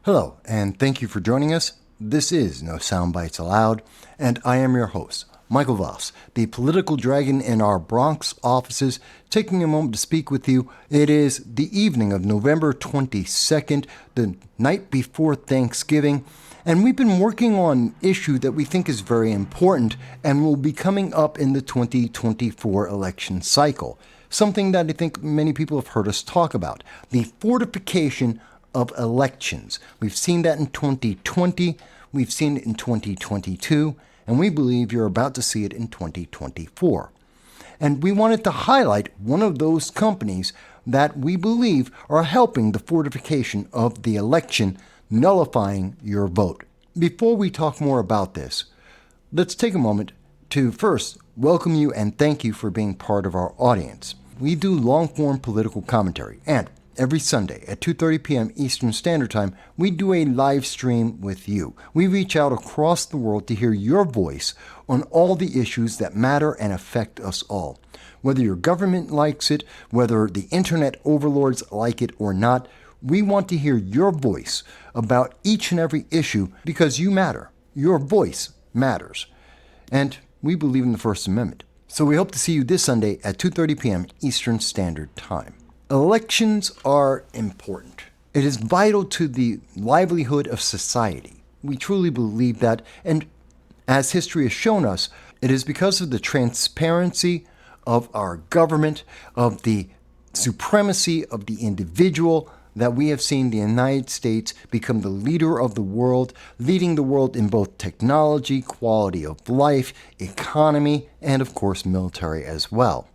Hello, and thank you for joining us. This is No Soundbites Allowed, and I am your host, Michael Voss, the political dragon in our Bronx offices, taking a moment to speak with you. It is the evening of November 22nd, the night before Thanksgiving, and we've been working on an issue that we think is very important and will be coming up in the 2024 election cycle, something that I think many people have heard us talk about, the fortification of elections. We've seen that in 2020, we've seen it in 2022, and we believe you're about to see it in 2024. And we wanted to highlight one of those companies that we believe are helping the fortification of the election, nullifying your vote. Before we talk more about this, let's take a moment to first welcome you and thank you for being part of our audience. We do long-form political commentary, and every Sunday at 2:30 p.m. Eastern Standard Time, we do a live stream with you. We reach out across the world to hear your voice on all the issues that matter and affect us all. Whether your government likes it, whether the internet overlords like it or not, we want to hear your voice about each and every issue because you matter. Your voice matters. And we believe in the First Amendment. So we hope to see you this Sunday at 2:30 p.m. Eastern Standard Time. Elections are important. It is vital to the livelihood of society. We truly believe that, and as history has shown us, it is because of the transparency of our government, of the supremacy of the individual, that we have seen the United States become the leader of the world, leading the world in both technology, quality of life, economy, and of course military as well.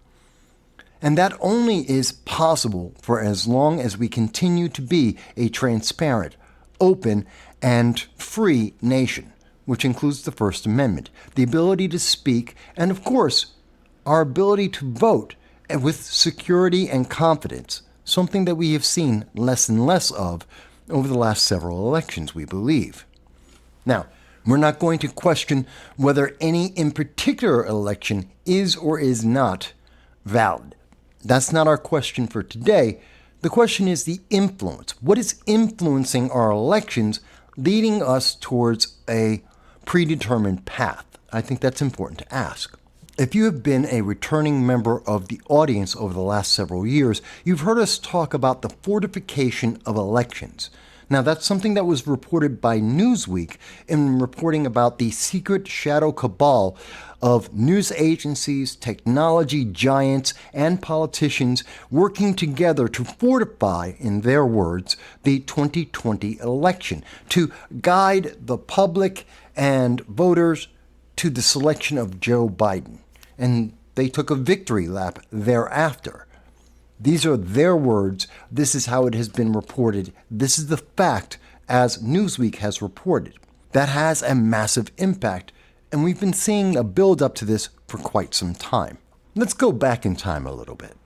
And that only is possible for as long as we continue to be a transparent, open, and free nation, which includes the First Amendment, the ability to speak, and of course, our ability to vote with security and confidence, something that we have seen less and less of over the last several elections, we believe. Now, we're not going to question whether any in particular election is or is not valid. That's not our question for today. The question is the influence. What is influencing our elections, leading us towards a predetermined path? I think that's important to ask. If you have been a returning member of the audience over the last several years, you've heard us talk about the fortification of elections. Now, that's something that was reported by Newsweek in reporting about the secret shadow cabal of news agencies, technology giants, and politicians working together to fortify, in their words, the 2020 election, to guide the public and voters to the selection of Joe Biden. And they took a victory lap thereafter. These are their words. This is how it has been reported. This is the fact as Newsweek has reported. That has a massive impact, and we've been seeing a build-up to this for quite some time. Let's go back in time a little bit.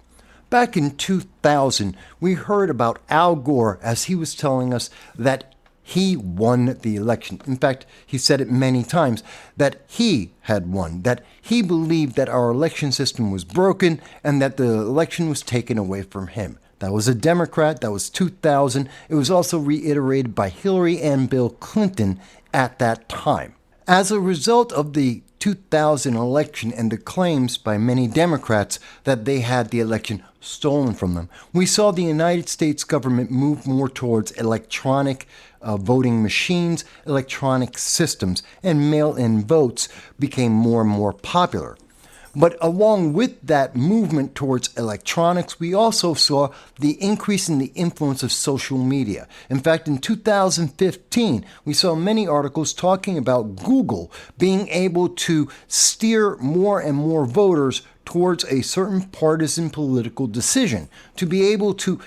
Back in 2000, we heard about Al Gore as he was telling us that he won the election. In fact, he said it many times that he had won, that he believed that our election system was broken and that the election was taken away from him. That was a Democrat. That was 2000. It was also reiterated by Hillary and Bill Clinton at that time. As a result of the 2000 election and the claims by many Democrats that they had the election stolen from them, we saw the United States government move more towards electronic voting machines, electronic systems, and mail-in votes became more and more popular. But along with that movement towards electronics, we also saw the increase in the influence of social media. In fact, in 2015, we saw many articles talking about Google being able to steer more and more voters towards a certain partisan political decision, to be able to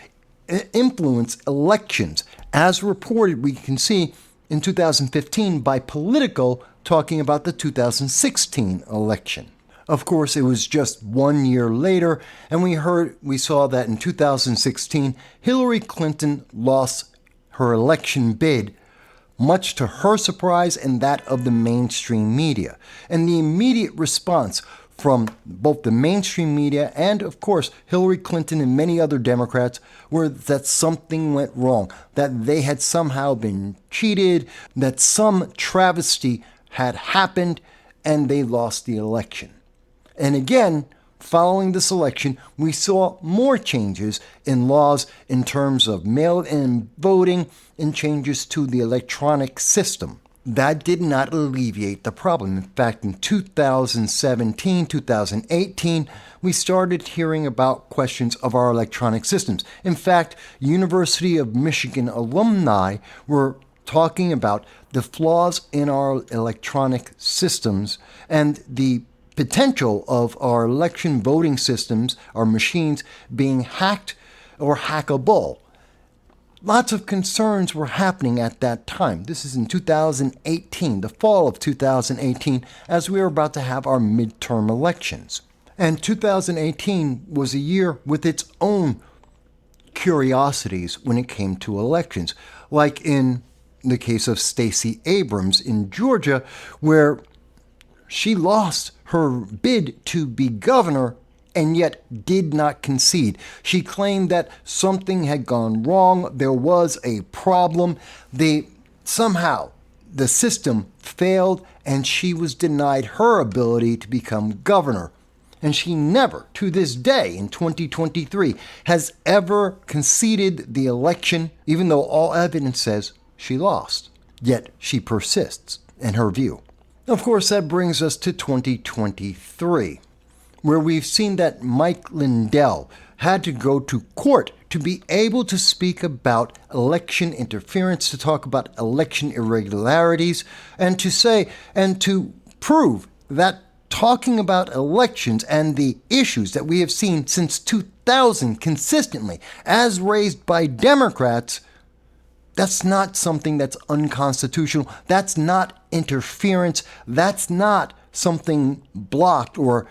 influence elections. As reported, we can see in 2015 by Politico talking about the 2016 election. Of course, it was just 1 year later, and we saw that in 2016, Hillary Clinton lost her election bid, much to her surprise and that of the mainstream media. And the immediate response from both the mainstream media and, of course, Hillary Clinton and many other Democrats were that something went wrong, that they had somehow been cheated, that some travesty had happened, and they lost the election. And again, following this election, we saw more changes in laws in terms of mail-in voting and changes to the electronic system. That did not alleviate the problem. In fact, in 2017, 2018, we started hearing about questions of our electronic systems. In fact, University of Michigan alumni were talking about the flaws in our electronic systems and the potential of our election voting systems, our machines, being hacked or hackable. Lots of concerns were happening at that time. This is in 2018, the fall of 2018, as we were about to have our midterm elections. And 2018 was a year with its own curiosities when it came to elections, like in the case of Stacey Abrams in Georgia, where she lost her bid to be governor and yet did not concede. She claimed that something had gone wrong. There was a problem. Somehow the system failed and she was denied her ability to become governor. And she never, to this day in 2023, has ever conceded the election, even though all evidence says she lost. Yet she persists in her view. Of course, that brings us to 2023, where we've seen that Mike Lindell had to go to court to be able to speak about election interference, to talk about election irregularities, and to say and to prove that talking about elections and the issues that we have seen since 2000 consistently, as raised by Democrats, that's not something that's unconstitutional. That's not interference. That's not something blocked or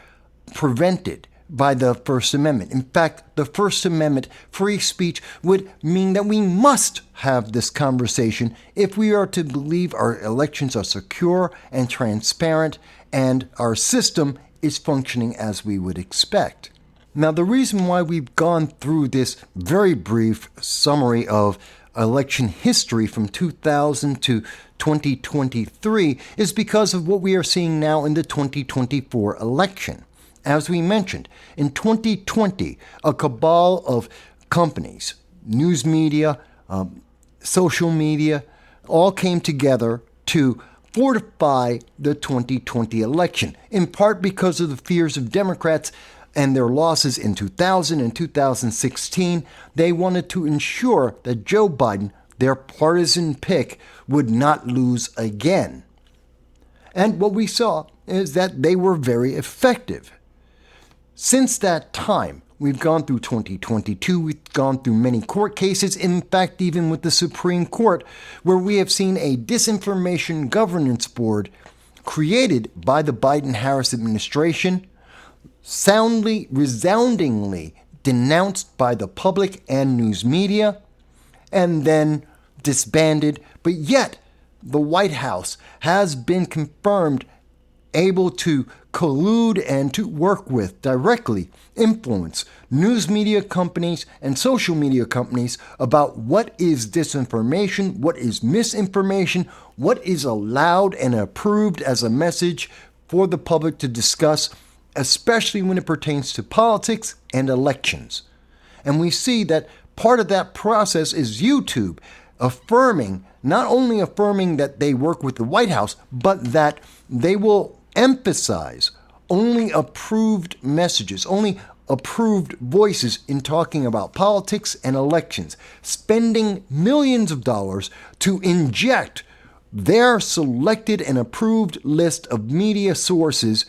prevented by the First Amendment. In fact, the First Amendment free speech would mean that we must have this conversation if we are to believe our elections are secure and transparent and our system is functioning as we would expect. Now, the reason why we've gone through this very brief summary of election history from 2000 to 2023 is because of what we are seeing now in the 2024 election. As we mentioned, in 2020, a cabal of companies, news media, social media, all came together to fortify the 2020 election, in part because of the fears of Democrats and their losses in 2000 and 2016. They wanted to ensure that Joe Biden, their partisan pick, would not lose again. And what we saw is that they were very effective. Since that time, we've gone through 2022, we've gone through many court cases, in fact, even with the Supreme Court, where we have seen a disinformation governance board created by the Biden-Harris administration, soundly, resoundingly denounced by the public and news media, and then disbanded. But yet, the White House has been confirmed able to collude and to work with, directly influence news media companies and social media companies about what is disinformation, what is misinformation, what is allowed and approved as a message for the public to discuss, especially when it pertains to politics and elections. And we see that part of that process is YouTube not only affirming that they work with the White House, but that they will emphasize only approved messages, only approved voices in talking about politics and elections, spending millions of dollars to inject their selected and approved list of media sources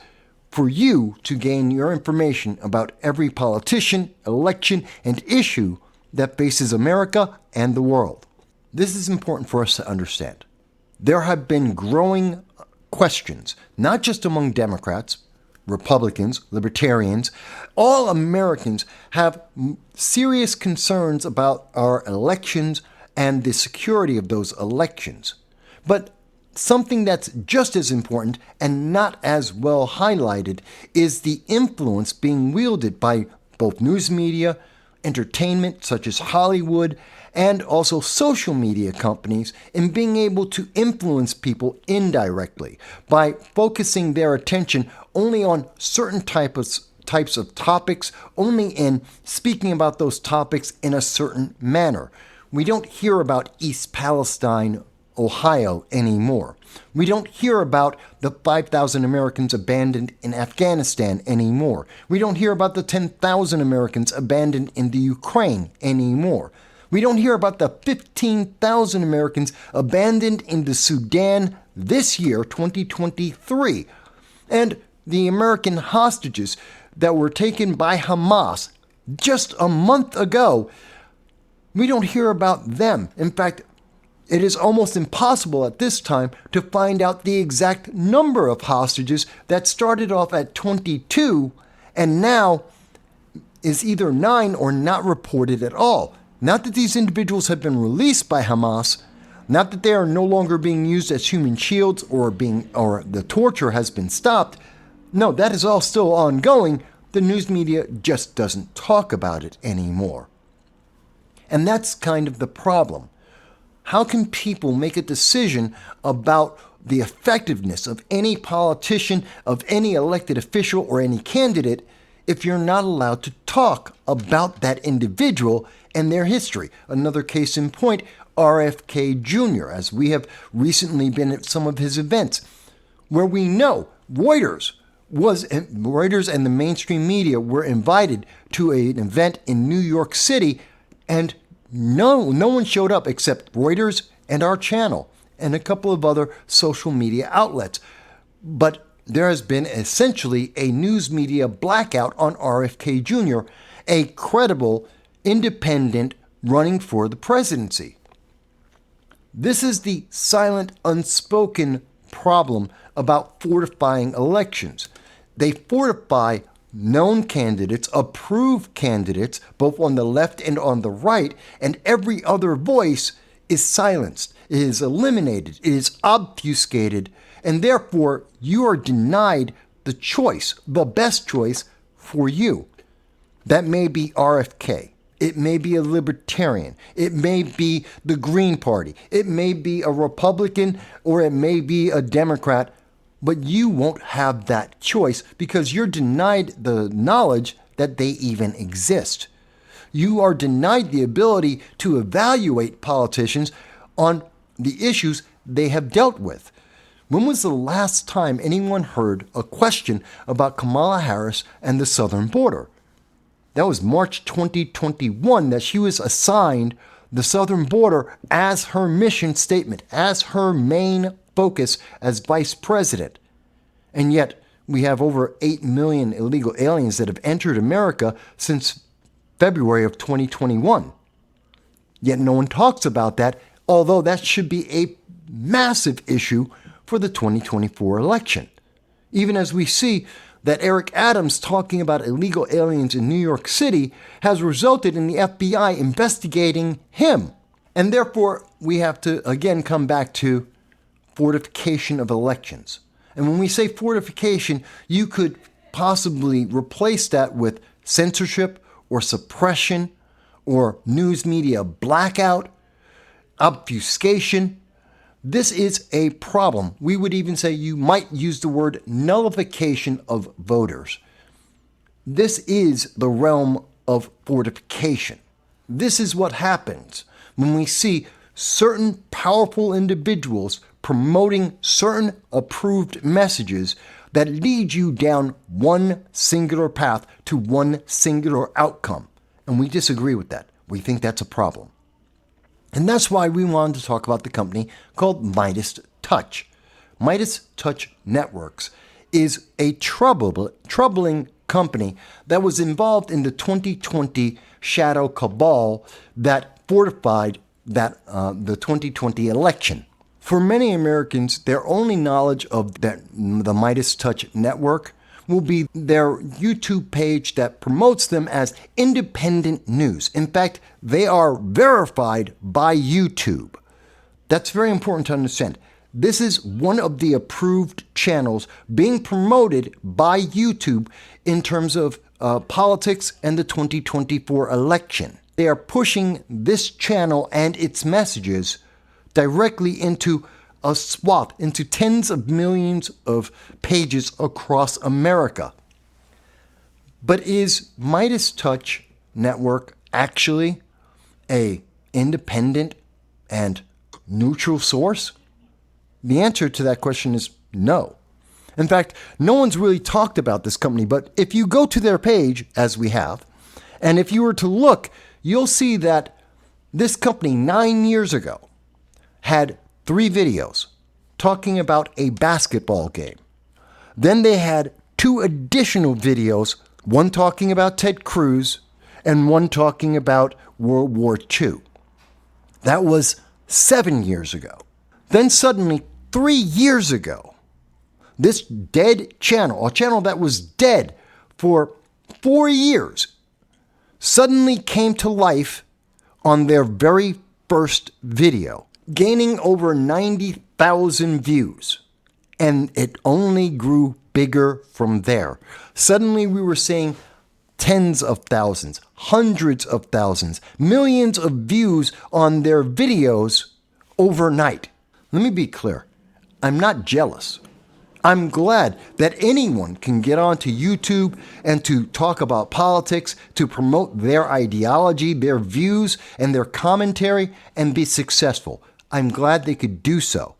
for you to gain your information about every politician, election, and issue that faces America and the world. This is important for us to understand. There have been growing questions, not just among Democrats, Republicans, Libertarians. All Americans have serious concerns about our elections and the security of those elections. But something that's just as important and not as well highlighted is the influence being wielded by both news media, entertainment such as Hollywood, and also social media companies in being able to influence people indirectly by focusing their attention only on certain types of topics, only in speaking about those topics in a certain manner. We don't hear about East Palestine, Ohio anymore. We don't hear about the 5,000 Americans abandoned in Afghanistan anymore. We don't hear about the 10,000 Americans abandoned in the Ukraine anymore. We don't hear about the 15,000 Americans abandoned in the Sudan this year, 2023. And the American hostages that were taken by Hamas just a month ago, we don't hear about them. In fact, it is almost impossible at this time to find out the exact number of hostages that started off at 22 and now is either 9 or not reported at all. Not that these individuals have been released by Hamas, not that they are no longer being used as human shields or the torture has been stopped. No, that is all still ongoing. The news media just doesn't talk about it anymore. And that's kind of the problem. How can people make a decision about the effectiveness of any politician, of any elected official, or any candidate if you're not allowed to talk about that individual and their history? Another case in point, RFK Jr., as we have recently been at some of his events, where we know Reuters and the mainstream media were invited to an event in New York City, and no one showed up except Reuters and our channel and a couple of other social media outlets. But there has been essentially a news media blackout on RFK Jr., a credible independent running for the presidency. This is the silent, unspoken problem about fortifying elections. They fortify known candidates, approved candidates, both on the left and on the right, and every other voice is silenced, it is eliminated, it is obfuscated, and therefore you are denied the choice, the best choice for you. That may be RFK. It may be a libertarian. It may be the Green Party. It may be a Republican, or it may be a Democrat. But you won't have that choice because you're denied the knowledge that they even exist. You are denied the ability to evaluate politicians on the issues they have dealt with. When was the last time anyone heard a question about Kamala Harris and the southern border? That was March 2021 that she was assigned the southern border as her mission statement, as her main focus as vice president. And yet we have over 8 million illegal aliens that have entered America since February of 2021. Yet no one talks about that, although that should be a massive issue for the 2024 election. Even as we see that Eric Adams talking about illegal aliens in New York City has resulted in the FBI investigating him. And therefore, we have to again come back to fortification of elections. And when we say fortification, you could possibly replace that with censorship or suppression or news media blackout, obfuscation. This is a problem. We would even say you might use the word nullification of voters. This is the realm of fortification. This is what happens when we see certain powerful individuals promoting certain approved messages that lead you down one singular path to one singular outcome. And we disagree with that. We think that's a problem. And that's why we wanted to talk about the company called MeidasTouch. MeidasTouch Networks is a troubling company that was involved in the 2020 shadow cabal that fortified the 2020 election. For many Americans, their only knowledge of the MeidasTouch Network will be their YouTube page that promotes them as independent news. In fact, they are verified by YouTube. That's very important to understand. this is one of the approved channels being promoted by YouTube in terms of politics and the 2024 election. They are pushing this channel and its messages directly into a swath, into tens of millions of pages across America. But is MeidasTouch Network actually an independent and neutral source? The answer to that question is no. In fact, no one's really talked about this company, but if you go to their page, as we have, and if you were to look, you'll see that this company 9 years ago had 3 videos talking about a basketball game. Then they had 2 additional videos, one talking about Ted Cruz and one talking about World War II. That was 7 years ago. Then suddenly, 3 years ago, this dead channel, a channel that was dead for 4 years, suddenly came to life on their very first video, gaining over 90,000 views. And it only grew bigger from there. Suddenly we were seeing tens of thousands, hundreds of thousands, millions of views on their videos overnight. Let me be clear. I'm not jealous. I'm glad that anyone can get onto YouTube and to talk about politics, to promote their ideology, their views, and their commentary and be successful. I'm glad they could do so.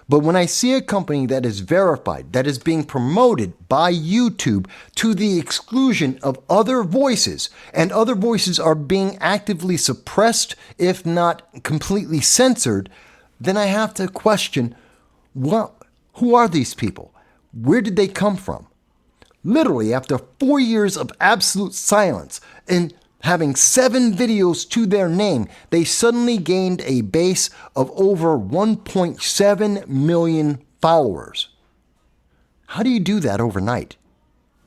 But when I see a company that is verified, that is being promoted by YouTube to the exclusion of other voices, and other voices are being actively suppressed, if not completely censored, then I have to question, well, who are these people? Where did they come from? Literally, after 4 years of absolute silence and having 7 videos to their name, they suddenly gained a base of over 1.7 million followers. How do you do that overnight?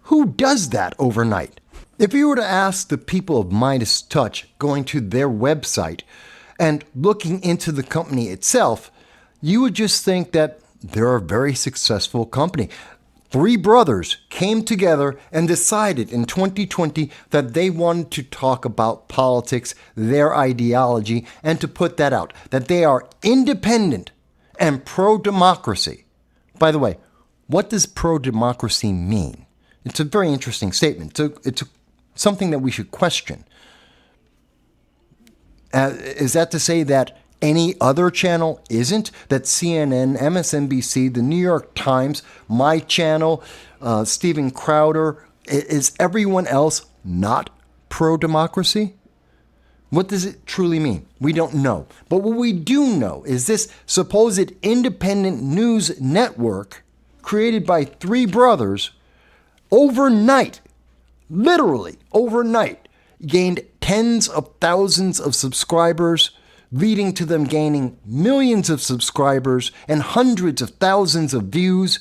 Who does that overnight? If you were to ask the people of MeidasTouch going to their website and looking into the company itself, you would just think that they're a very successful company. 3 brothers came together and decided in 2020 that they wanted to talk about politics, their ideology, and to put that out, that they are independent and pro-democracy. By the way, what does pro-democracy mean? It's a very interesting statement. It's something that we should question. Is that to say that any other channel isn't? That CNN, MSNBC, the New York Times, my channel, Steven Crowder, is everyone else not pro-democracy? What does it truly mean? We don't know. But what we do know is this supposed independent news network created by 3 brothers overnight, literally overnight, gained tens of thousands of subscribers, leading to them gaining millions of subscribers and hundreds of thousands of views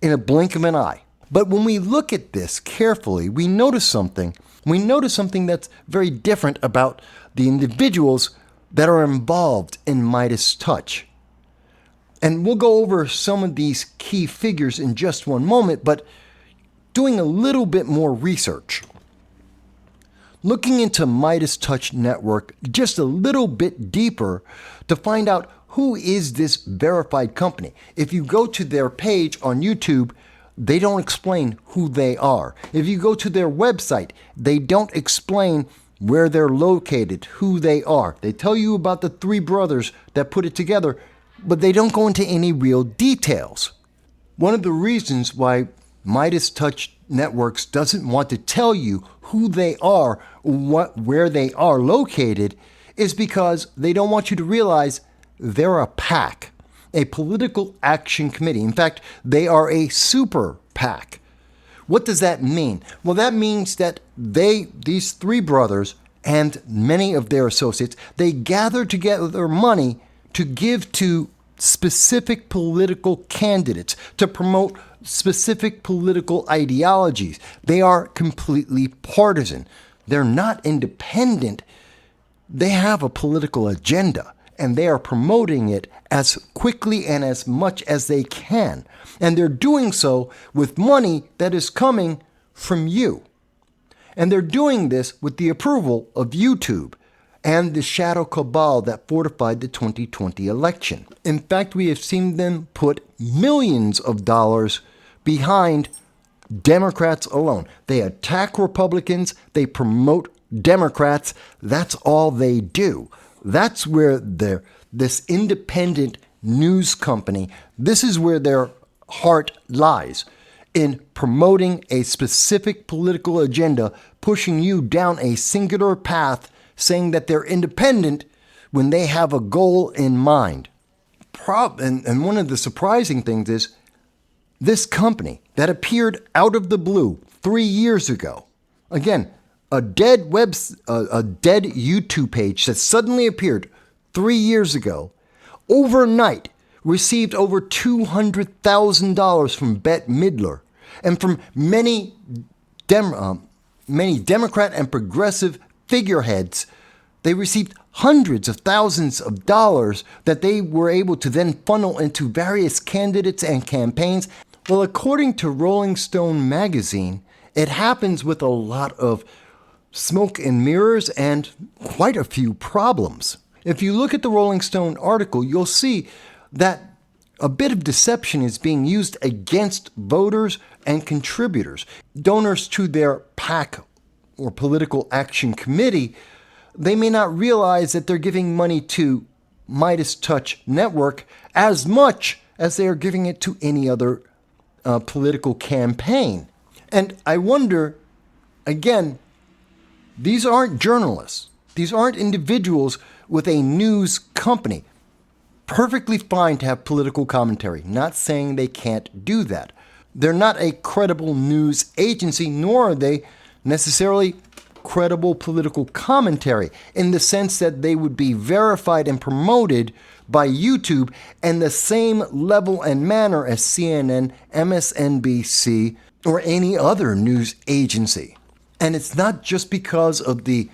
in a blink of an eye. But when we look at this carefully, we notice something. We notice something that's very different about the individuals that are involved in MeidasTouch. And we'll go over some of these key figures in just one moment, but doing a little bit more research, looking into MeidasTouch Network just a little bit deeper to find out who is this verified company. If you go to their page on YouTube, they don't explain who they are. If you go to their website, they don't explain where they're located, who they are. They tell you about the 3 brothers that put it together, but they don't go into any real details. One of the reasons why MeidasTouch Networks doesn't want to tell you who they are, where they are located, is because they don't want you to realize they're a PAC, a political action committee. In fact, they are a SuperPAC. What does that mean? Well, that means that these 3 brothers and many of their associates, they gather together money to give to specific political candidates, to promote specific political ideologies. They are completely partisan. They're not independent. They have a political agenda, and they are promoting it as quickly and as much as they can. And they're doing so with money that is coming from you. And they're doing this with the approval of YouTube and the shadow cabal that fortified the 2020 election. In fact, we have seen them put millions of dollars behind Democrats alone. They attack Republicans, they promote Democrats. That's all they do. That's where this independent news company, this is where their heart lies, in promoting a specific political agenda, pushing you down a singular path, saying that they're independent when they have a goal in mind. And one of the surprising things is this company that appeared out of the blue 3 years ago, again, a dead YouTube page that suddenly appeared 3 years ago, overnight received over $200,000 from Bette Midler and from many Democrat and progressive figureheads. They received hundreds of thousands of dollars that they were able to then funnel into various candidates and campaigns. Well, according to Rolling Stone magazine, it happens with a lot of smoke and mirrors and quite a few problems. If you look at the Rolling Stone article, you'll see that a bit of deception is being used against voters and contributors. Donors to their PAC or Political Action Committee, they may not realize that they're giving money to MeidasTouch Network as much as they are giving it to any other political campaign. And I wonder, again, these aren't journalists. These aren't individuals with a news company. Perfectly fine to have political commentary. Not saying they can't do that. They're not a credible news agency, nor are they necessarily credible political commentary in the sense that they would be verified and promoted by YouTube in the same level and manner as CNN, MSNBC, or any other news agency. And it's not just because of the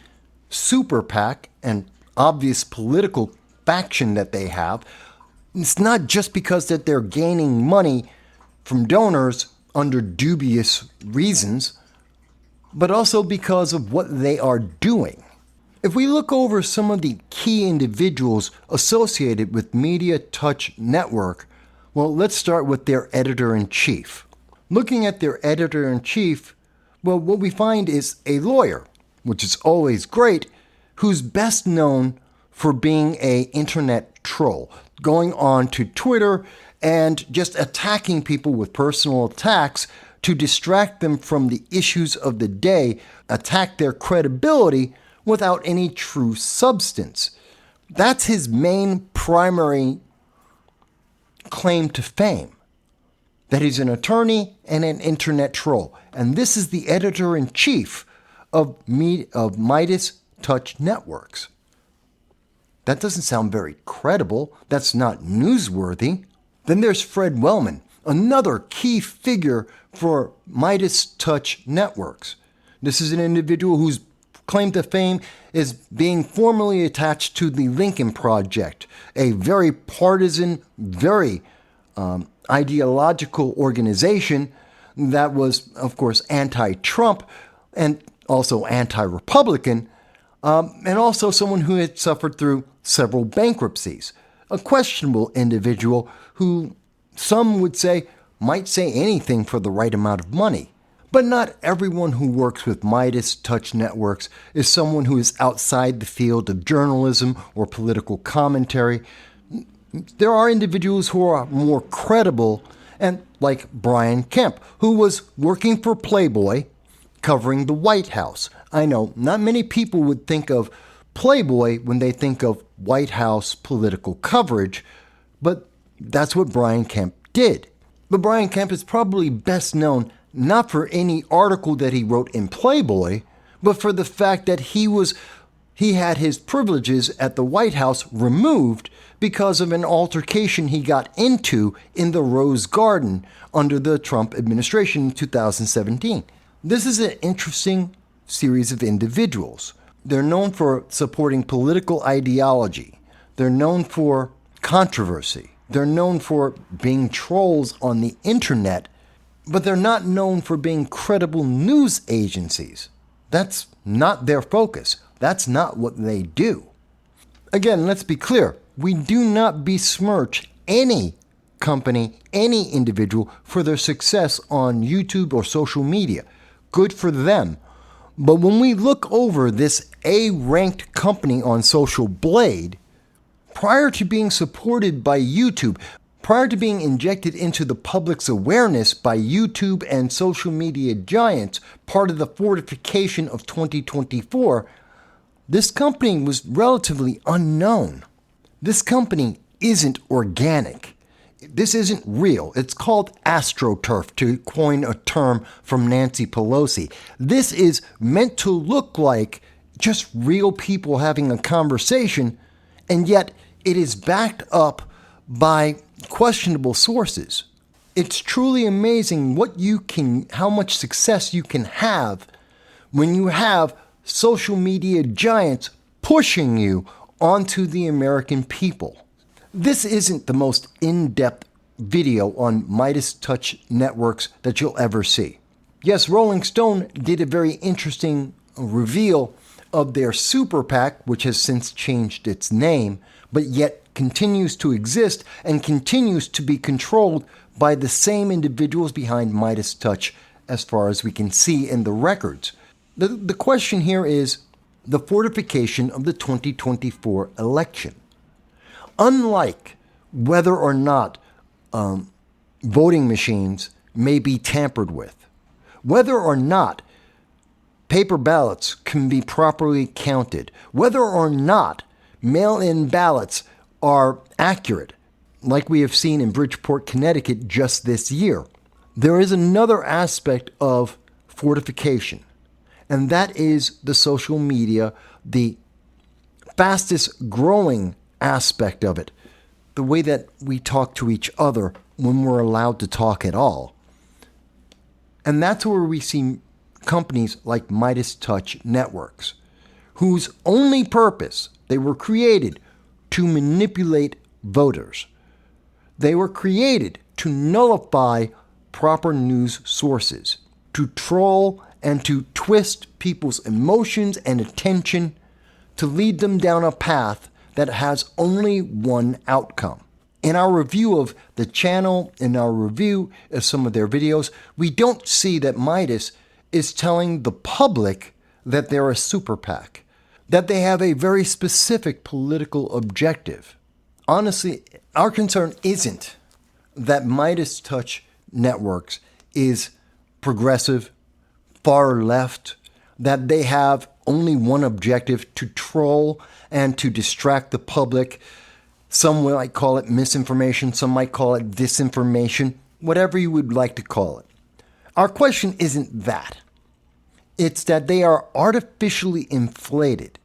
SuperPAC and obvious political faction that they have. It's not just because that they're gaining money from donors under dubious reasons, but also because of what they are doing. If we look over some of the key individuals associated with MeidasTouch Network, well, let's start with their editor-in-chief. Looking at their editor-in-chief, well, what we find is a lawyer, which is always great, who's best known for being an internet troll, going on to Twitter and just attacking people with personal attacks to distract them from the issues of the day, attack their credibility without any true substance. That's his main primary claim to fame, that he's an attorney and an internet troll. And this is the editor-in-chief of MeidasTouch Networks. That doesn't sound very credible. That's not newsworthy. Then there's Fred Wellman, another key figure for MeidasTouch Networks. This is an individual whose claim to fame is being formally attached to the Lincoln Project, a very partisan, very ideological organization that was, of course, anti-Trump and also anti-Republican, and also someone who had suffered through several bankruptcies. A questionable individual who some would say might say anything for the right amount of money. But not everyone who works with MeidasTouch Networks is someone who is outside the field of journalism or political commentary. There are individuals who are more credible, and like Brian Kemp, who was working for Playboy, covering the White House. I know not many people would think of Playboy when they think of White House political coverage, but that's what Brian Kemp did. But Brian Kemp is probably best known not for any article that he wrote in Playboy, but for the fact that he had his privileges at the White House removed because of an altercation he got into in the Rose Garden under the Trump administration in 2017. This is an interesting series of individuals. They're known for supporting political ideology. They're known for controversy. They're known for being trolls on the internet, but they're not known for being credible news agencies. That's not their focus. That's not what they do. Again, let's be clear. We do not besmirch any company, any individual for their success on YouTube or social media. Good for them. But when we look over this A-ranked company on Social Blade, prior to being supported by YouTube, prior to being injected into the public's awareness by YouTube and social media giants, part of the fortification of 2024, this company was relatively unknown. This company isn't organic. This isn't real. It's called astroturf, to coin a term from Nancy Pelosi. This is meant to look like just real people having a conversation, and yet it is backed up by questionable sources. It's truly amazing how much success you can have when you have social media giants pushing you onto the American people. This isn't the most in-depth video on MeidasTouch Networks that you'll ever see. Yes, Rolling Stone did a very interesting reveal of their SuperPAC, which has since changed its name, but yet continues to exist and continues to be controlled by the same individuals behind MeidasTouch as far as we can see in the records. The question here is the fortification of the 2024 election. Unlike whether or not voting machines may be tampered with, whether or not paper ballots can be properly counted, whether or not mail-in ballots are accurate, like we have seen in Bridgeport, Connecticut just this year, there is another aspect of fortification, and that is the social media, the fastest growing aspect of it, the way that we talk to each other when we're allowed to talk at all. And that's where we see companies like MeidasTouch Networks, whose only purpose, they were created to manipulate voters. They were created to nullify proper news sources, to troll and to twist people's emotions and attention to lead them down a path that has only one outcome. In our review of the channel, in our review of some of their videos, we don't see that Meidas is telling the public that they're a SuperPAC, that they have a very specific political objective. Honestly, our concern isn't that MeidasTouch Networks is progressive, far left, that they have only one objective, to troll and to distract the public. Some might call it misinformation, some might call it disinformation, whatever you would like to call it. Our question isn't that. It's that they are artificially inflated,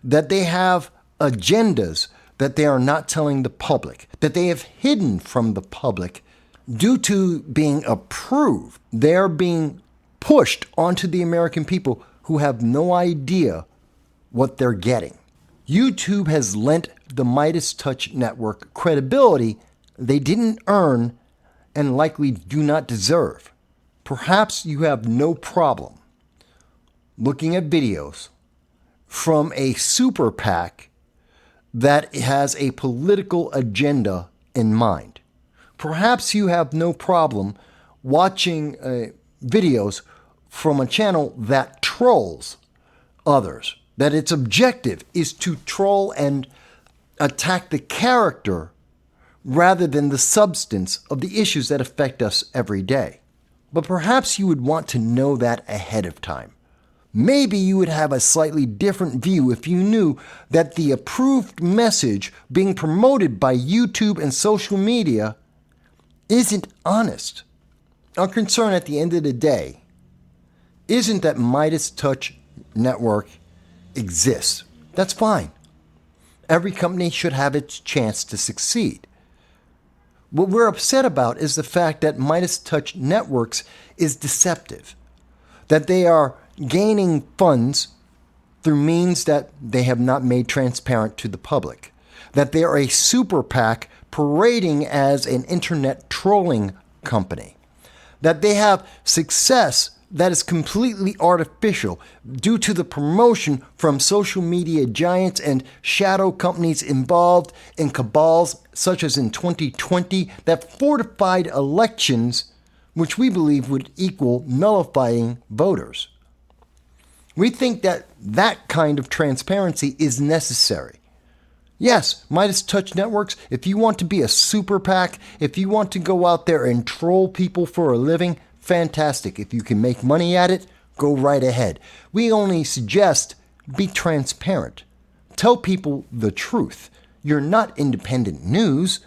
that they have agendas that they are not telling the public, that they have hidden from the public due to being approved. They're being pushed onto the American people who have no idea what they're getting. YouTube has lent the MeidasTouch Network credibility they didn't earn and likely do not deserve. Perhaps you have no problem looking at videos from a SuperPAC that has a political agenda in mind. Perhaps you have no problem watching videos from a channel that trolls others, that its objective is to troll and attack the character rather than the substance of the issues that affect us every day. But perhaps you would want to know that ahead of time. Maybe you would have a slightly different view if you knew that the approved message being promoted by YouTube and social media isn't honest. Our concern at the end of the day isn't that MeidasTouch Network exists. That's fine. Every company should have its chance to succeed. What we're upset about is the fact that MeidasTouch Networks is deceptive, that they are gaining funds through means that they have not made transparent to the public, that they are a SuperPAC parading as an internet trolling company, that they have success that is completely artificial due to the promotion from social media giants and shadow companies involved in cabals such as in 2020 that fortified elections, which we believe would equal nullifying voters. We think that that kind of transparency is necessary. Yes, MeidasTouch Networks, if you want to be a super PAC, if you want to go out there and troll people for a living, fantastic. If you can make money at it, go right ahead. We only suggest be transparent. Tell people the truth. You're not independent news,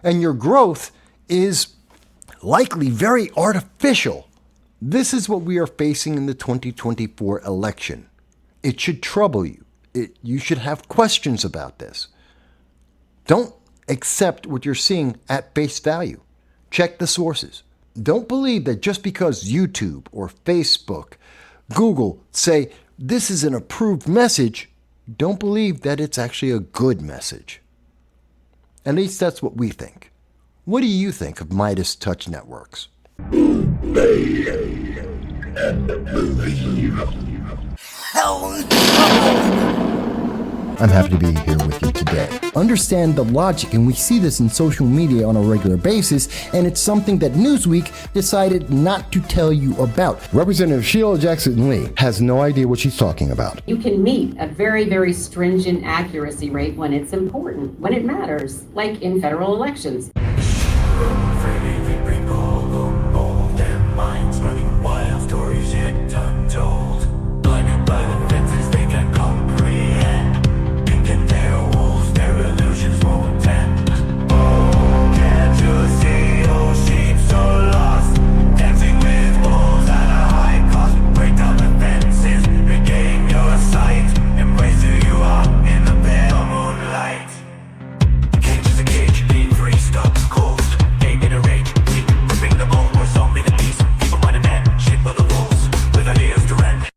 and your growth is likely very artificial. This is what we are facing in the 2024 election. It should trouble you. You should have questions about this. Don't accept what you're seeing at face value. Check the sources. Don't believe that just because YouTube or Facebook, Google say this is an approved message, don't believe that it's actually a good message. At least that's what we think. What do you think of MeidasTouch Networks? Hell no! I'm happy to be here with you today. Understand the logic, and we see this in social media on a regular basis, and it's something that Newsweek decided not to tell you about. Representative Sheila Jackson Lee has no idea what she's talking about. You can meet a very, very stringent accuracy rate when it's important, when it matters, like in federal elections.